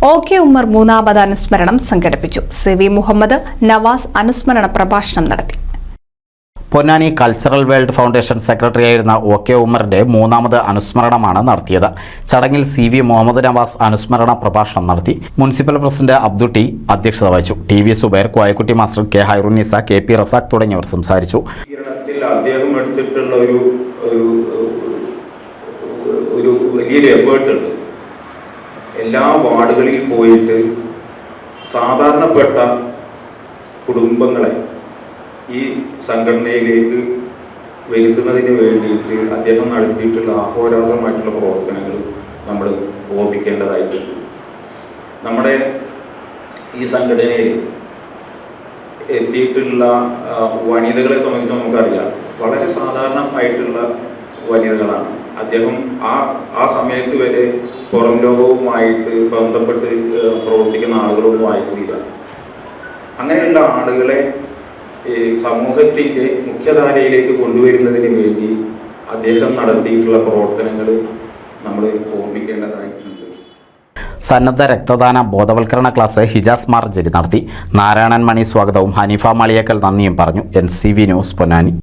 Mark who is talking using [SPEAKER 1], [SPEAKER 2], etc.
[SPEAKER 1] OK Ummer മൂന്നാമത് അനുസ്മരണം സംഘടിപ്പിച്ചു. CV മുഹമ്മദ് നവാസ് അനുസ്മരണ പ്രഭാഷണം നടത്തി.
[SPEAKER 2] പൊന്നാനി കൾച്ചറൽ വേൾഡ് ഫൗണ്ടേഷൻ സെക്രട്ടറിയായിരുന്ന OK ഉമ്മറിന്റെ മൂന്നാമത് അനുസ്മരണമാണ് നടത്തിയത്. ചടങ്ങിൽ CV മുഹമ്മദ് നവാസ് അനുസ്മരണ പ്രഭാഷണം നടത്തി. മുനിസിപ്പൽ പ്രസിഡന്റ് അബ്ദുട്ടി അധ്യക്ഷത വഹിച്ചു. TV Zubair, Koyakutty master, K Hairunnisa, KP Razak തുടങ്ങിയവർ സംസാരിച്ചു.
[SPEAKER 3] അദ്ദേഹം എടുത്തിട്ടുള്ള ഒരു വലിയൊരു എഫേർട്ട് ഉണ്ട്. എല്ലാ വാർഡുകളിൽ പോയിട്ട് സാധാരണപ്പെട്ട കുടുംബങ്ങളെ ഈ സംഘടനയിലേക്ക് വരുത്തുന്നതിന് വേണ്ടിയിട്ട് അദ്ദേഹം നടത്തിയിട്ടുള്ള അഹോരാത്രമായിട്ടുള്ള പ്രവർത്തനങ്ങൾ നമ്മൾ ഓർമ്മിക്കേണ്ടതായിട്ടുണ്ട്. നമ്മുടെ ഈ സംഘടനയിൽ എത്തിയിട്ടുള്ള വനിതകളെ സംബന്ധിച്ച് നമുക്കറിയാം, വളരെ സാധാരണമായിട്ടുള്ള വനിതകളാണ്. അദ്ദേഹം ആ സമയത്ത് വരെ പുറം ലോകവുമായിട്ട് ബന്ധപ്പെട്ട് പ്രവർത്തിക്കുന്ന ആളുകളൊന്നും ആയിട്ടില്ല. അങ്ങനെയുള്ള ആളുകളെ സമൂഹത്തിൻ്റെ മുഖ്യധാരയിലേക്ക് കൊണ്ടുവരുന്നതിന് വേണ്ടി അദ്ദേഹം നടത്തിയിട്ടുള്ള പ്രവർത്തനങ്ങൾ നമ്മൾ ഓർമ്മിക്കേണ്ടതായിട്ടുണ്ട്.
[SPEAKER 2] സന്നദ്ധ രക്തദാന ബോധവൽക്കരണ ക്ലാസ് ഹിജാസ് മാർജരി നടത്തി. നാരായണൻ മണി സ്വാഗതവും ഹനീഫ മളിയേക്കൽ നന്ദിയും പറഞ്ഞു. NCV news Ponnani.